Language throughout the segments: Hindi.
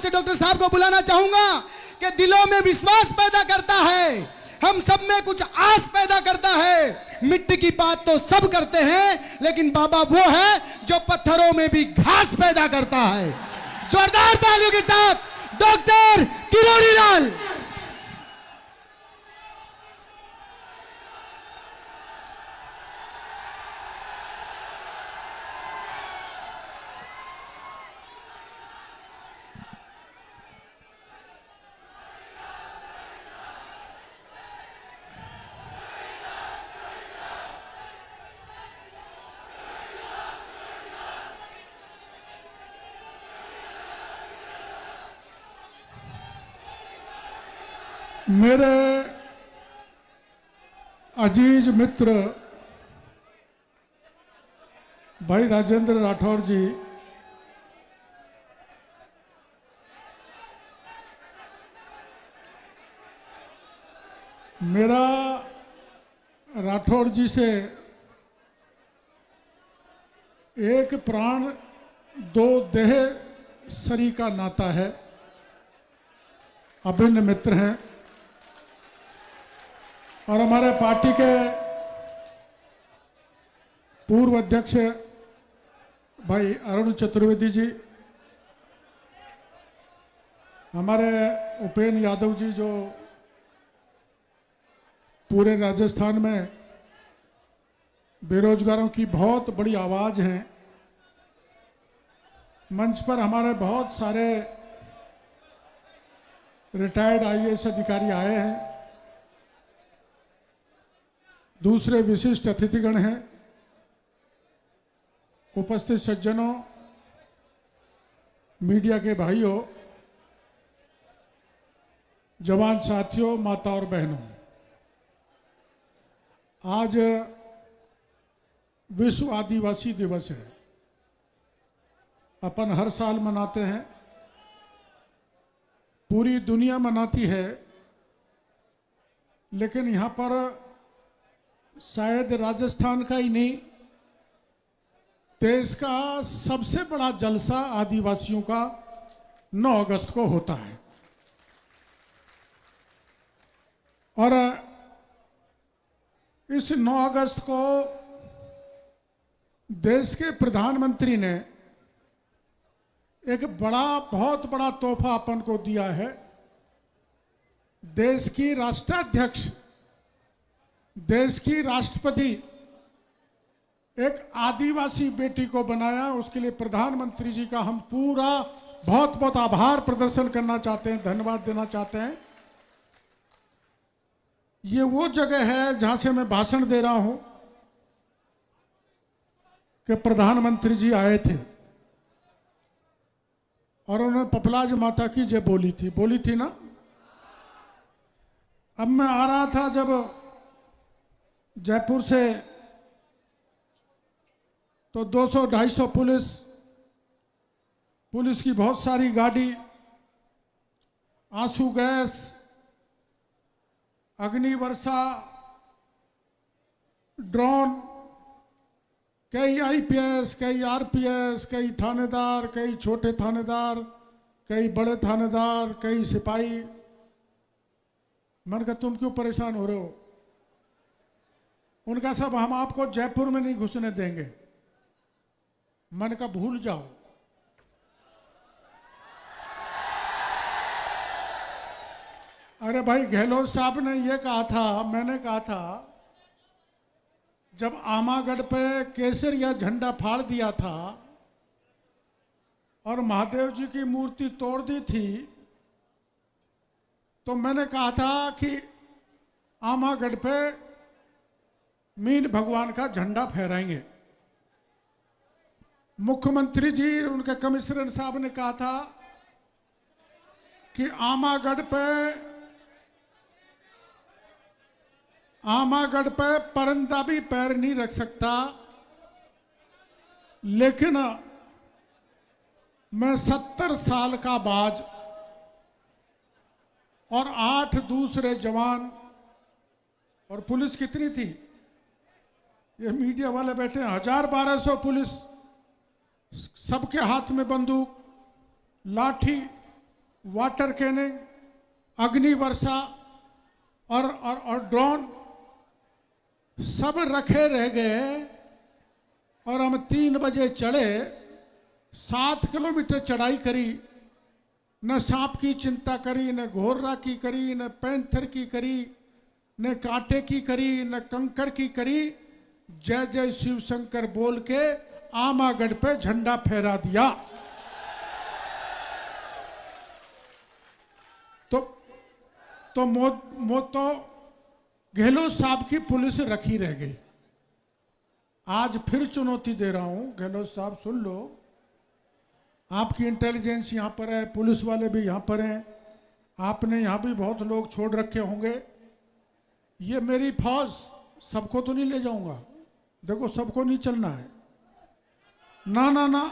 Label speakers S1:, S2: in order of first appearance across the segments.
S1: से डॉक्टर साहब को बुलाना चाहूंगा कि दिलों में विश्वास पैदा करता है, हम सब में कुछ आस पैदा करता है। मिट्टी की बात तो सब करते हैं, लेकिन बाबा वो है जो पत्थरों में भी घास पैदा करता है। जोरदार तालियों के साथ डॉक्टर किरोड़ी लाल।
S2: मेरे अजीज मित्र भाई राजेंद्र राठौर जी, मेरा राठौर जी से एक प्राण दो देह सरी का नाता है, अभिन्न मित्र हैं। और हमारे पार्टी के पूर्व अध्यक्ष भाई अरुण चतुर्वेदी जी, हमारे उपेंद्र यादव जी जो पूरे राजस्थान में बेरोजगारों की बहुत बड़ी आवाज़ हैं। मंच पर हमारे बहुत सारे रिटायर्ड आईएएस अधिकारी आए हैं, दूसरे विशिष्ट अतिथिगण हैं, उपस्थित सज्जनों, मीडिया के भाइयों, जवान साथियों, माता और बहनों, आज विश्व आदिवासी दिवस है। अपन हर साल मनाते हैं, पूरी दुनिया मनाती है, लेकिन यहाँ पर शायद राजस्थान का ही नहीं, देश का सबसे बड़ा जलसा आदिवासियों का 9 अगस्त को होता है। और इस 9 अगस्त को देश के प्रधानमंत्री ने एक बहुत बड़ा तोहफा अपन को दिया है। देश की राष्ट्राध्यक्ष, देश की राष्ट्रपति एक आदिवासी बेटी को बनाया। उसके लिए प्रधानमंत्री जी का हम पूरा बहुत बहुत आभार प्रदर्शन करना चाहते हैं, धन्यवाद देना चाहते हैं। ये वो जगह है जहां से मैं भाषण दे रहा हूं कि प्रधानमंत्री जी आए थे और उन्होंने पपलाज माता की जय बोली थी ना। अब मैं आ रहा था जब जयपुर से, तो 200-250 पुलिस की बहुत सारी गाड़ी, आंसू गैस, अग्नि वर्षा, ड्रोन, कई आईपीएस, कई आरपीएस, कई थानेदार, कई छोटे थानेदार, कई बड़े थानेदार, कई सिपाही। मैंने कहा तुम क्यों परेशान हो रहे हो? उनका सब हम आपको जयपुर में नहीं घुसने देंगे। मैंने कहा भूल जाओ। अरे भाई, गहलोत साहब ने ये कहा था, मैंने कहा था, जब आमागढ़ पे केसरिया झंडा फाड़ दिया था और महादेव जी की मूर्ति तोड़ दी थी, तो मैंने कहा था कि आमागढ़ पे मीन भगवान का झंडा फहराएंगे। मुख्यमंत्री जी, उनके कमिश्नर साहब ने कहा था कि आमागढ़ पे परिंदा भी पैर नहीं रख सकता। लेकिन मैं 70 साल का बाज और 8 दूसरे जवान, और पुलिस कितनी थी? ये मीडिया वाले बैठे हैं, 1000-1200 पुलिस, सबके हाथ में बंदूक, लाठी, वाटर कैनिंग, अग्नि वर्षा और ड्रोन सब रखे रह गए। और हम 3 बजे चढ़े, 7 किलोमीटर चढ़ाई करी। न सांप की चिंता करी, न घोररा की करी, न पैंथर की करी, न कांटे की करी, न कंकड़ की करी। जय जय शिव शंकर बोल के आमागढ़ पे झंडा फहरा दिया। तो गहलोत साहब की पुलिस रखी रह गई। आज फिर चुनौती दे रहा हूं, गहलोत साहब सुन लो। आपकी इंटेलिजेंस यहां पर है, पुलिस वाले भी यहां पर हैं, आपने यहां भी बहुत लोग छोड़ रखे होंगे। ये मेरी फौज, सबको तो नहीं ले जाऊंगा, देखो सबको नहीं चलना है। ना ना ना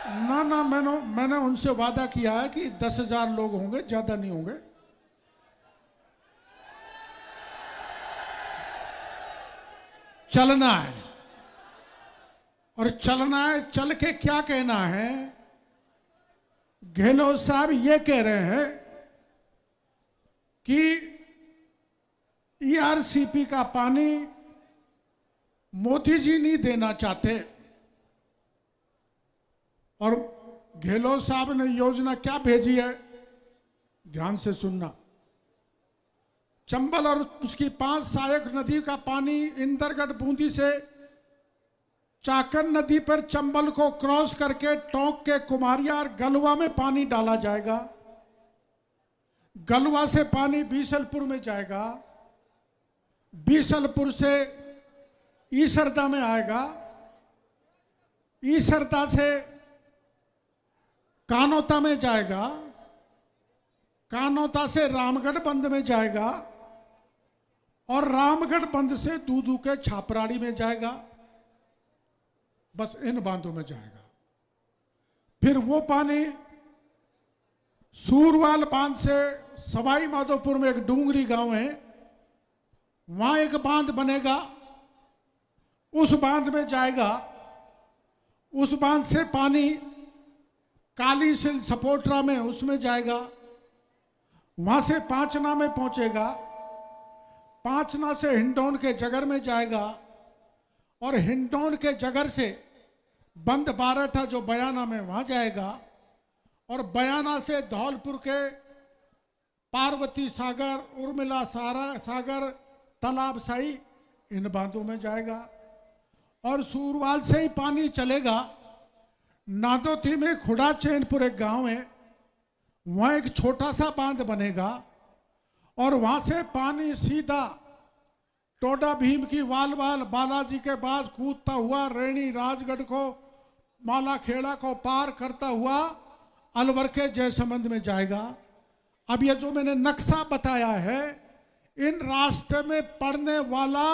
S2: ना ना, मैंने उनसे वादा किया है कि 10,000 लोग होंगे, ज्यादा नहीं होंगे। चलना है, और चलना है। चल के क्या कहना है? गहलोत साहब ये कह रहे हैं कि ईआरसीपी का पानी मोदी जी नहीं देना चाहते। और गहलोत साहब ने योजना क्या भेजी है, ध्यान से सुनना। चंबल और उसकी 5 सहायक नदी का पानी इंदरगढ़ बूंदी से चाकन नदी पर चंबल को क्रॉस करके टोंक के कुमारिया और गलवा में पानी डाला जाएगा। गलवा से पानी बीसलपुर में जाएगा, बीसलपुर से ईसरदा में आएगा, ईसरदा से कानोता में जाएगा, कानोता से रामगढ़ बंद में जाएगा, और रामगढ़ बंद से दूदू के छापराड़ी में जाएगा। बस इन बांधों में जाएगा। फिर वो पानी सूरवाल बांध से सवाई माधोपुर में एक डूंगरी गांव है, वहां एक बांध बनेगा, उस बांध में जाएगा। उस बांध से पानी काली सिल सपोटरा में उसमें जाएगा, वहां से पांचना में पहुंचेगा, पांचना से हिंडौन के जगर में जाएगा, और हिंडौन के जगर से बंद बारठा जो बयाना में वहां जाएगा, और बयाना से धौलपुर के पार्वती सागर, उर्मिला सागर, तालाब साई, इन बांधों में जाएगा। और सूरवाल से ही पानी चलेगा, नादोती में खुड़ा चैनपुर एक गांव है, वहां एक छोटा सा बांध बनेगा, और वहां से पानी सीधा टोडा भीम की वाल बालाजी के बाद कूदता हुआ रेणी राजगढ़ को, माला खेड़ा को पार करता हुआ अलवर के जयसमंद में जाएगा। अब ये जो मैंने नक्शा बताया है, इन रास्ते में पड़ने वाला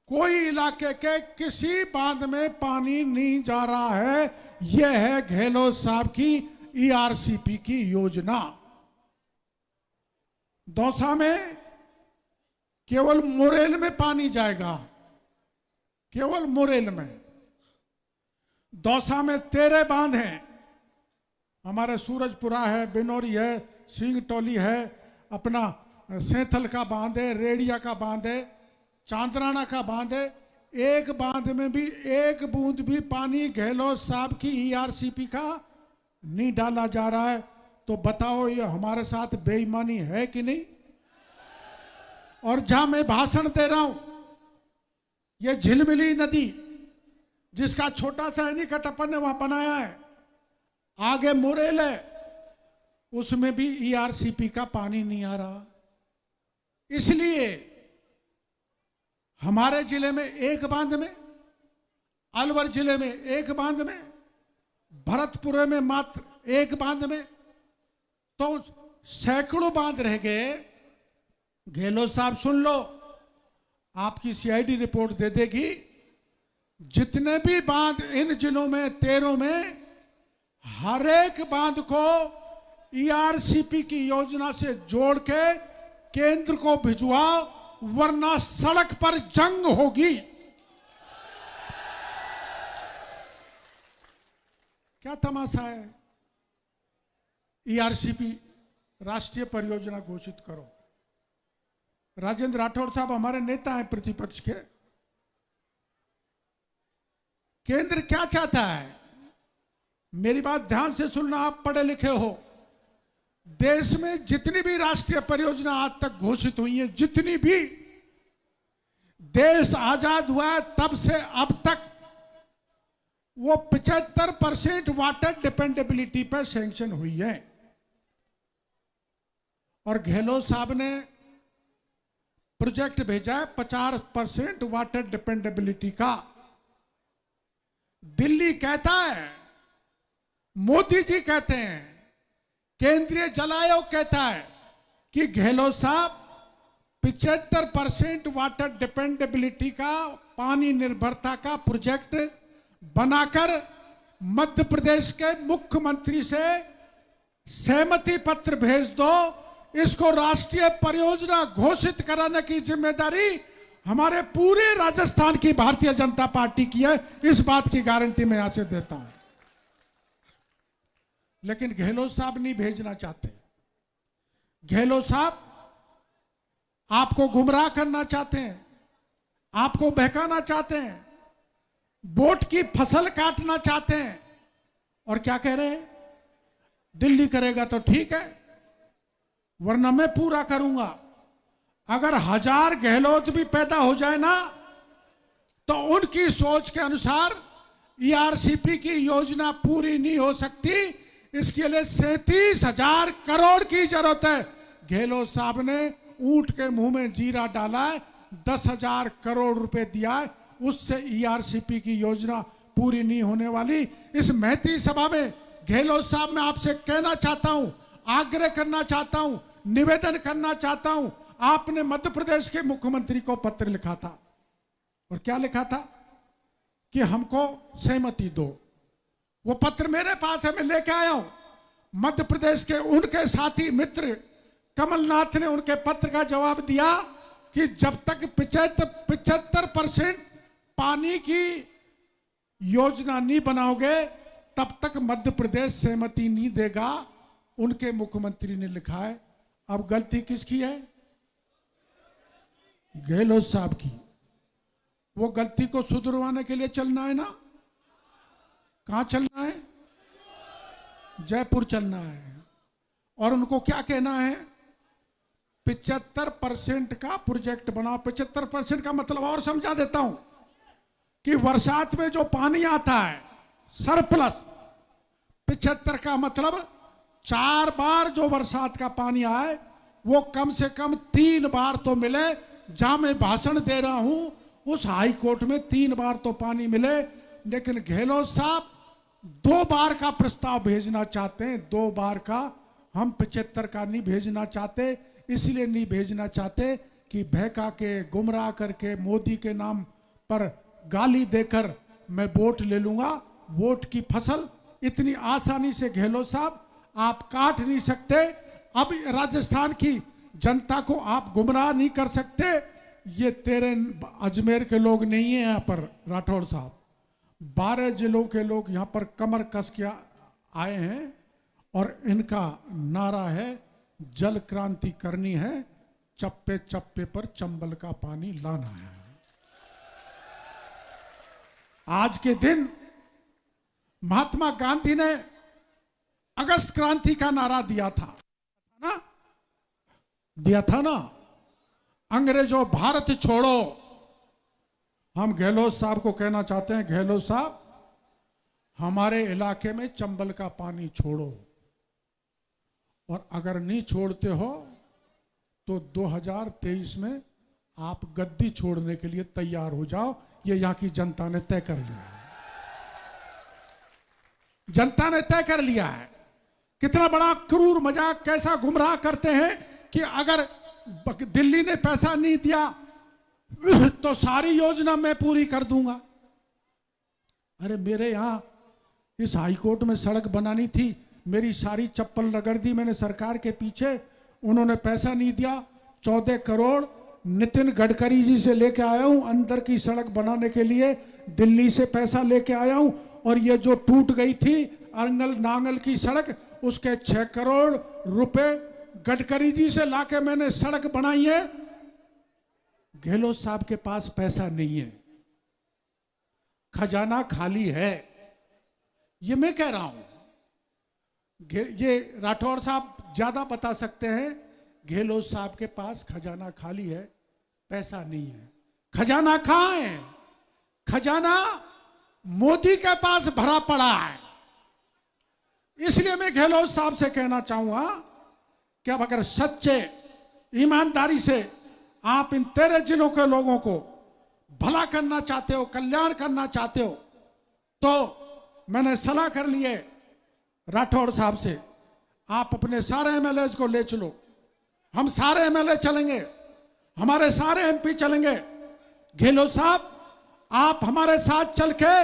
S2: कोई इलाके के किसी बांध में पानी नहीं जा रहा है। यह है गहलोत साहब की ईआरसीपी की योजना। दौसा में केवल मुरेल में पानी जाएगा, केवल मुरेल में। दौसा में 13 बांध हैं, हमारे सूरजपुरा है, बिनौरी है, सिंगटोली है, अपना सैंथल का बांध है, रेडिया का बांध है, चांदराना का बांध है। एक बांध में भी एक बूंद भी पानी गहलोत साहब की ईआरसीपी का नहीं डाला जा रहा है। तो बताओ ये हमारे साथ बेईमानी है कि नहीं? और जहां मैं भाषण दे रहा हूं, ये झिलमिली नदी जिसका छोटा सा एनीकट ने वहां बनाया है, आगे मुरेल है, उसमें भी ईआरसीपी का पानी नहीं आ रहा। इसलिए हमारे जिले में एक बांध में, अलवर जिले में एक बांध में, भरतपुर में मात्र एक बांध में, तो सैकड़ों बांध रह गए। गहलोत साहब सुन लो, आपकी सीआईडी रिपोर्ट दे देगी, जितने भी बांध इन जिलों में 13 में, हर एक बांध को ईआरसीपी की योजना से जोड़ के केंद्र को भिजवाओ, वरना सड़क पर जंग होगी। क्या तमाशा है? ईआरसीपी राष्ट्रीय परियोजना घोषित करो। राजेंद्र राठौड़ साहब हमारे नेता हैं प्रतिपक्ष के। केंद्र क्या चाहता है? मेरी बात ध्यान से सुनना, आप पढ़े लिखे हो। देश में जितनी भी राष्ट्रीय परियोजना आज तक घोषित हुई है, जितनी भी, देश आजाद हुआ है तब से अब तक वो 75% वाटर डिपेंडेबिलिटी पर सैंक्शन हुई है। और गहलोत साहब ने प्रोजेक्ट भेजा है 50% वाटर डिपेंडेबिलिटी का। दिल्ली कहता है, मोदी जी कहते हैं, केंद्रीय जल आयोग कहता है कि गहलोत साहब 75% वाटर डिपेंडेबिलिटी का, पानी निर्भरता का प्रोजेक्ट बनाकर मध्य प्रदेश के मुख्यमंत्री से सहमति पत्र भेज दो। इसको राष्ट्रीय परियोजना घोषित कराने की जिम्मेदारी हमारे पूरे राजस्थान की भारतीय जनता पार्टी की है। इस बात की गारंटी मैं यहां से देता हूं। लेकिन गहलोत साहब नहीं भेजना चाहते। गहलोत साहब आपको गुमराह करना चाहते हैं, आपको बहकाना चाहते हैं, वोट की फसल काटना चाहते हैं। और क्या कह रहे हैं? दिल्ली करेगा तो ठीक है, वरना मैं पूरा करूंगा। अगर 1000 गहलोत भी पैदा हो जाए ना, तो उनकी सोच के अनुसार ईआरसीपी की योजना पूरी नहीं हो सकती। इसके लिए 37,000 करोड़ की जरूरत है। गहलोत साहब ने ऊंट के मुंह में जीरा डाला है, 10,000 करोड़ रुपए दिया है, उससे ईआरसीपी की योजना पूरी नहीं होने वाली। इस महती सभा में गहलोत साहब मैं आपसे कहना चाहता हूं, आग्रह करना चाहता हूं, निवेदन करना चाहता हूं। आपने मध्य प्रदेश के मुख्यमंत्री को पत्र लिखा था, और क्या लिखा था? कि हमको सहमति दो। वो पत्र मेरे पास है, मैं लेके आया हूं। मध्य प्रदेश के उनके साथी मित्र कमलनाथ ने उनके पत्र का जवाब दिया कि जब तक 75% पानी की योजना नहीं बनाओगे तब तक मध्य प्रदेश सहमति नहीं देगा। उनके मुख्यमंत्री ने लिखा है। अब गलती किसकी है? गहलोत साहब की। वो गलती को सुधरवाने के लिए चलना है ना? कहां चलना है? जयपुर चलना है। और उनको क्या कहना है? 75% का प्रोजेक्ट बनाओ। 75% का मतलब और समझा देता हूं कि बरसात में जो पानी आता है सरप्लस, 75 का मतलब 4 बार जो बरसात का पानी आए वो कम से कम 3 बार तो मिले। जहां मैं भाषण दे रहा हूं उस हाई कोर्ट में 3 बार तो पानी मिले। लेकिन गहलोत साहब 2 बार का प्रस्ताव भेजना चाहते हैं, 2 बार का। हम 75 का नहीं भेजना चाहते। इसलिए नहीं भेजना चाहते कि बहका के, गुमराह करके, मोदी के नाम पर गाली देकर मैं वोट ले लूंगा। वोट की फसल इतनी आसानी से गहलोत साहब आप काट नहीं सकते। अब राजस्थान की जनता को आप गुमराह नहीं कर सकते। ये तेरे अजमेर के लोग नहीं है यहाँ पर राठौड़ साहब, 12 जिलों के लोग यहाँ पर कमर कस के आए हैं और इनका नारा है जल क्रांति करनी है, चप्पे चप्पे पर चंबल का पानी लाना है। आज के दिन महात्मा गांधी ने अगस्त क्रांति का नारा दिया था ना, अंग्रेजों भारत छोड़ो। हम गहलोत साहब को कहना चाहते हैं, गहलोत साहब हमारे इलाके में चंबल का पानी छोड़ो, और अगर नहीं छोड़ते हो तो 2023 में आप गद्दी छोड़ने के लिए तैयार हो जाओ। ये यहां की जनता ने तय कर लिया है। जनता ने तय कर लिया है। कितना बड़ा क्रूर मजाक, कैसा गुमराह करते हैं कि अगर दिल्ली ने पैसा नहीं दिया तो सारी योजना मैं पूरी कर दूंगा। अरे मेरे यहां इस हाईकोर्ट में सड़क बनानी थी, मेरी सारी चप्पल रगड़ दी मैंने सरकार के पीछे, उन्होंने पैसा नहीं दिया। 14 करोड़ नितिन गडकरी जी से लेके आया हूं अंदर की सड़क बनाने के लिए, दिल्ली से पैसा लेके आया हूं। और ये जो टूट गई थी अरंगल नांगल की सड़क, उसके 6 करोड़ रुपए गडकरी जी से लाके मैंने सड़क बनाई है। गहलोत साहब के पास पैसा नहीं है, खजाना खाली है। ये मैं कह रहा हूं, ये राठौर साहब ज्यादा बता सकते हैं। गहलोत साहब के पास खजाना खाली है, पैसा नहीं है। खजाना कहां है? खजाना मोदी के पास भरा पड़ा है। इसलिए मैं गहलोत साहब से कहना चाहूंगा कि अब अगर सच्चे ईमानदारी से आप इन 13 जिलों के लोगों को भला करना चाहते हो, कल्याण करना चाहते हो, तो मैंने सलाह कर ली है राठौड़ साहब से, आप अपने सारे एमएलए को ले चलो। हम सारे एमएलए चलेंगे, हमारे सारे एमपी चलेंगे। गहलोत साहब, आप हमारे साथ चल के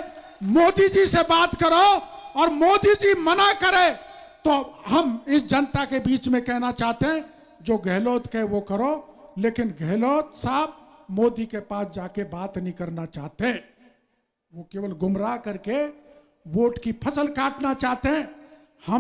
S2: मोदी जी से बात करो, और मोदी जी मना करे तो हम इस जनता के बीच में कहना चाहते हैं, जो गहलोत कहे वो करो। लेकिन गहलोत साहब मोदी के पास जाके बात नहीं करना चाहते, वो केवल गुमराह करके वोट की फसल काटना चाहते हैं। हम